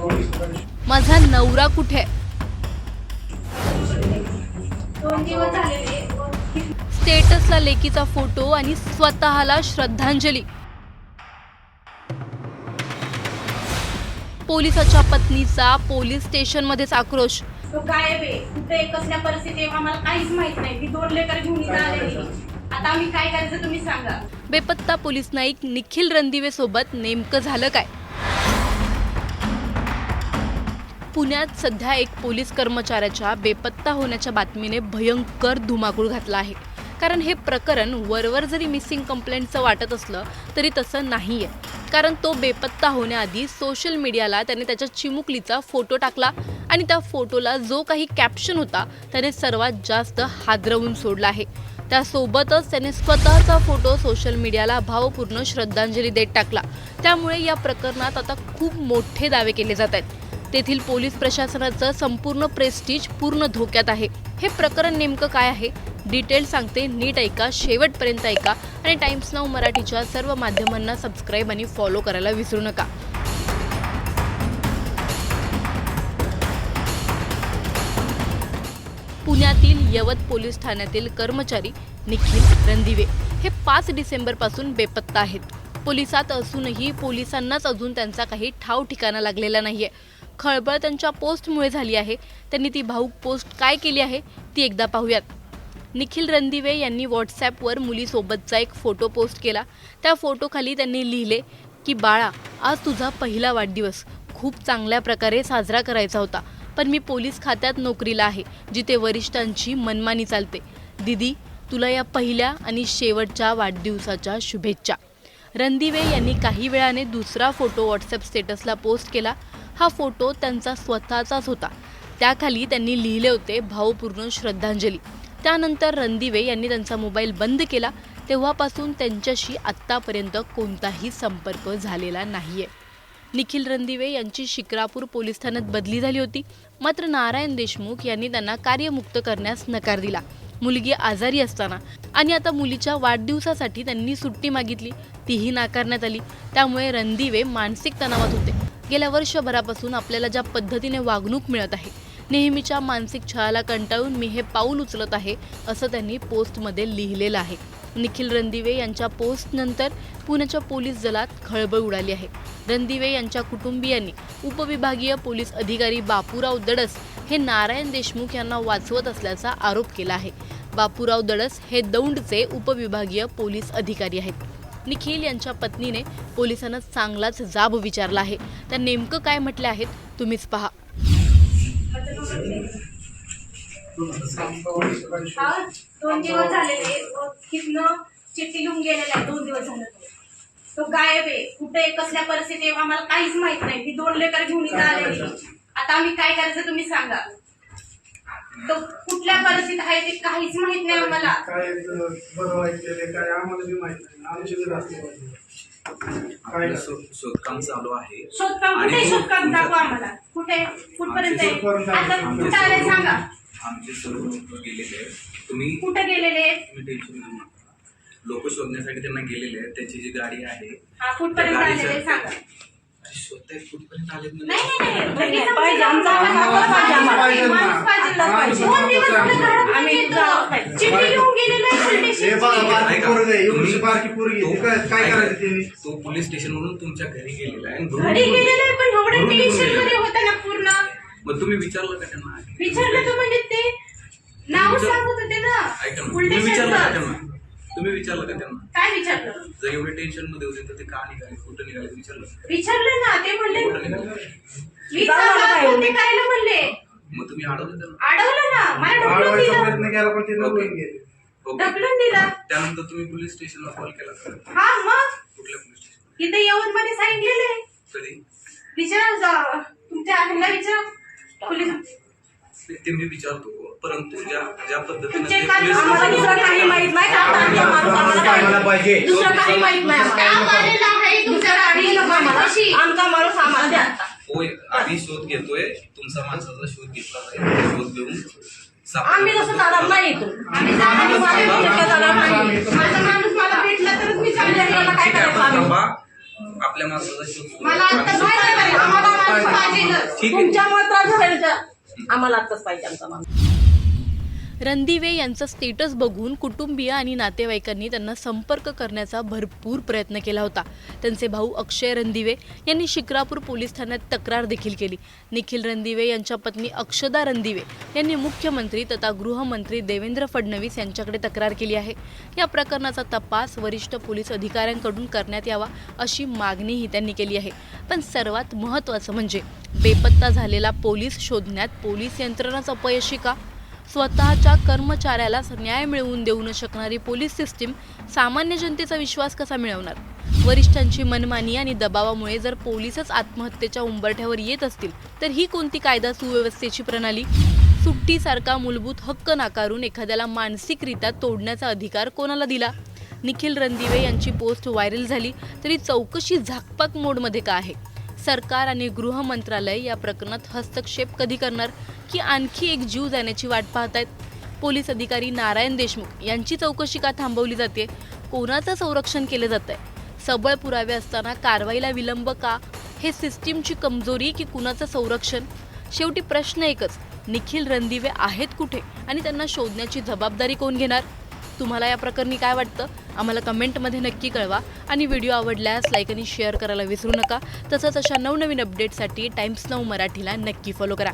माझा नवरा कुठे? स्टेटसला लेकीचा फोटो आणि स्वतःला श्रद्धांजली. पोलिसाच्या पत्नीचा पोलीस स्टेशनमध्येच आक्रोश. तो गायब आहे, कुठे कसल्या परिस्थिती आम्हाला काहीच माहित नाही. ती 2 लेकर घेऊन इथं आलेली. आता आम्ही काय करायचं तुम्ही सांगा. बेपत्ता पोलीस नाईक निखिल रणदिवे सोबत नेमकं झालं काय? पुण्यात सध्या एक पोलीस कर्मचाऱ्याच्या बेपत्ता होण्याच्या बातमीने भयंकर धुमाकूळ घातला आहे. कारण हे प्रकरण वरवर जरी मिसिंग कंप्लेंटचं वाटत असलं तरी तसं नाहीये. कारण तो बेपत्ता होण्याआधी सोशल मीडियाला त्याने त्याच्या चिमुकलीचा फोटो टाकला आणि त्या फोटोला जो काही कॅप्शन होता त्याने सर्वात जास्त हादरवून सोडला आहे. त्यासोबतच त्याने स्वतःचा फोटो सोशल मीडियाला भावपूर्ण श्रद्धांजली देत टाकला. त्यामुळे या प्रकरणात आता खूप मोठे दावे केले जात आहेत. तेथील पोलीस प्रशासनाचं संपूर्ण प्रेस्टीज पूर्ण धोक्यात आहे. हे प्रकरण नेमकं काय आहे? डिटेल सांगते, नीट ऐका, शेवटपर्यंत ऐका आणि टाइम्स नाऊ मराठीच्या सर्व माध्यमांना सबस्क्राईब आणि फॉलो करायला विसरू नका. पुण्यातील यवत पोलीस ठाण्यातील कर्मचारी निखिल रणदिवे हे 5 डिसेंबरपासून बेपत्ता आहेत. पोलिसात असूनही पोलिसांनाच अजून त्यांचा काही ठाव ठिकाणा लागलेला नाहीये. खळबळ त्यांच्या पोस्टमुळे झाली आहे. त्यांनी ती भाऊक पोस्ट काय केली आहे ती एकदा पाहूयात. निखिल रणदिवे यांनी व्हॉट्सॲपवर मुलीसोबतचा एक फोटो पोस्ट केला. त्या फोटोखाली त्यांनी लिहिले की बाळा, आज तुझा पहिला वाढदिवस खूप चांगल्या प्रकारे साजरा करायचा होता, पण मी पोलीस खात्यात नोकरीला आहे जिथे वरिष्ठांची मनमानी चालते. दीदी, तुला या पहिल्या आणि शेवटच्या वाढदिवसाच्या शुभेच्छा. रणदिवे यांनी काही वेळाने दुसरा फोटो व्हॉट्सॲप स्टेटसला पोस्ट केला. हा फोटो त्यांचा स्वतःचाच होता. त्याखाली त्यांनी लिहिले होते भावपूर्ण श्रद्धांजली. त्यानंतर रणदिवे यांनी त्यांचा मोबाईल बंद केला. तेव्हापासून त्यांच्याशी आत्तापर्यंत कोणताही संपर्क झालेला नाहीये. निखिल रणदिवे यांची शिक्रापूर पोलीस ठाण्यात बदली झाली होती. मात्र नारायण देशमुख यांनी त्यांना कार्यमुक्त करण्यास नकार दिला. मुलगी आजारी असताना आणि आता मुलीच्या वाढदिवसासाठी त्यांनी सुट्टी मागितली, तीही नाकारण्यात आली. त्यामुळे रणदिवे मानसिक तणावात होते. गेल्या वर्षभरापासून आपल्याला ज्या पद्धतीने वागणूक मिळत आहे, नेहमीच्या मानसिक छळाला कंटाळून मी हे पाऊल उचलत आहे, असं त्यांनी पोस्टमध्ये लिहिलेलं आहे. निखिल रणदिवे यांच्या पोस्टनंतर पुण्याच्या पोलीस दलात खळबळ उडाली आहे. रणदिवे यांच्या कुटुंबियांनी उपविभागीय पोलीस अधिकारी बापूराव दडस हे नारायण देशमुख यांना वाचवत असल्याचा आरोप केला आहे. बापूराव दडस हे दौंडचे उपविभागीय पोलीस अधिकारी आहेत. निखिल यांच्या पत्नीने पोलिसांना चांगलाच जाब विचारला आहे. त्या नेमकं काय म्हटले आहेत तुम्हीच पहा. 2 दिवस झालेले, तिथनं चिठ्ठी लिहून गेलेला आहे. 2 दिवस झाले तो गायब आहे, कुठे कसल्या परिस्थिती आम्हाला काहीच माहित नाही. ती 2 लेकर घेऊन इथं आलेली. आता आम्ही काय करायचं तुम्ही सांगा. तो कुठल्या परिस्थितीत आहे ते काहीच माहित नाही आम्हाला. काय बरं वाईट काय आम्हाला बी माहित नाही. आमची बी राहते शोधकाम चालू आहे. शोधकाम कुठे? शोधकाम दाखवा आम्हाला. कुठे? कुठपर्यंत आहे? आता कुठं आलंय सांगा. आमचे सर्व लोक गेलेले आहेत. तुम्ही कुठे गेलेले? लोक शोधण्यासाठी त्यांना गेलेले आहेत. त्याची जी गाडी आहे हा, कुठपर्यंत आलेले सांगा. शोधताय कुठपर्यंत आले नाही पाहिजे. आम्ही चिठ्ठी लिहून गेलेलो आहे. काय करायचं त्यांनी? तो पोलीस स्टेशन वरून तुमच्या घरी गेलेला आहे. घरी गेलेलो आहे, पण एवढं टेन्शन मध्ये होतं ना पूर्ण. मग तुम्ही विचारलं का त्यांना? विचारलं तर म्हणजे ते नाव सांगत होते ना. ऐका ना, तुम्ही विचारलं का त्यांना? तुम्ही विचारलं का त्यांना? काय विचारलं? जर एवढे टेन्शन मध्ये होते तर ते का निघाले, कुठं निघाले विचारलं? विचारलं ना. ते म्हणले कुठं निघाले? मी ते करायला म्हणले. मग तुम्ही अडवलं त्यांना? अडवलं ना. मला ढकलून दिलं. प्रयत्न केला पण ते नव्हतं गेले. ओके. ढकलून दिला. त्यानंतर तुम्ही पोलीस स्टेशनला कॉल केला का? हा, मग कुठल्या पोलीस स्टेशन? इथे येऊन मध्ये सांगितलेले. कधी? विचारा तुमच्या आईला विचारा. पोलीस ते मी विचारतो, परंतु ज्या पद्धतीने तुमचे ते काय पोलीस आम्हाला दुसरं काही माहित नाही. आम्हाला पाहिजे. दुसरं काही माहित नाही. आमचा माणूस आम्हाला द्या. होय, आम्ही शोध घेतोय. तुमचा माणसाचा शोध घेतला जाईल. शोध घेऊन आम्ही तसं जाणार नाही. माझा माणूस मला भेटला तरच मी सांगेन काय करायचं. आपल्या माणसाचा शोध मला आता आम्हाला माणूस पाहिजे. ठीक आहे. तुमच्यामुळे त्रास झाला आम्हाला आत्ताच पाहिजे आमचा माणूस. रणदिवे यांचं स्टेटस बघून कुटुंबीय आणि नातेवाईकांनी त्यांना संपर्क करण्याचा भरपूर प्रयत्न केला होता. त्यांचे भाऊ अक्षय रणदिवे यांनी शिक्रापूर पोलीस ठाण्यात तक्रार देखील केली. निखिल रणदिवे यांच्या पत्नी अक्षदा रणदिवे यांनी मुख्यमंत्री तथा गृहमंत्री देवेंद्र फडणवीस यांच्याकडे तक्रार केली आहे. या प्रकरणाचा तपास वरिष्ठ पोलीस अधिकाऱ्यांकडून करण्यात यावा अशी मागणीही त्यांनी केली आहे. पण सर्वात महत्त्वाचं म्हणजे बेपत्ता झालेला पोलीस शोधण्यात पोलीस यंत्रणाच अपयशी का? स्वतःच्या कर्मचाऱ्याला न्याय मिळवून देऊ न शकणारी पोलीस सिस्टीम सामान्य जनतेचा विश्वास कसा मिळवणार? वरिष्ठांची मनमानी आणि दबावामुळे जर पोलीसच आत्महत्येच्या उंबरठ्यावर येत असतील तर ही कोणती कायदा सुव्यवस्थेची प्रणाली? सुट्टीसारखा मूलभूत हक्क नाकारून एखाद्याला मानसिकरित्या तोडण्याचा अधिकार कोणाला दिला? निखिल रणदिवे यांची पोस्ट व्हायरल झाली तरी चौकशी झाकपाक मोडमध्ये का आहे? सरकार आणि गृह मंत्रालय या प्रकरणात हस्तक्षेप कधी करणार की आणखी एक जीव जाण्याची वाट पाहतायत? पोलीस अधिकारी नारायण देशमुख यांची चौकशी का थांबवली जाते? कोणाचं संरक्षण केलं जातंय? सबळ पुरावे असताना कारवाईला विलंब का? हे सिस्टीमची कमजोरी की कुणाचं संरक्षण? शेवटी प्रश्न एकच, निखिल रणदिवे आहेत कुठे आणि त्यांना शोधण्याची जबाबदारी कोण घेणार? तुम्हाला या प्रकरणी काय वाटतं? आम्हाला कमेंटमध्ये नक्की कळवा आणि व्हिडिओ आवडल्यास लाईक आणि शेअर करायला विसरू नका. तसंच अशा नवनवीन अपडेटसाठी टाइम्स नाऊ मराठीला नक्की फॉलो करा.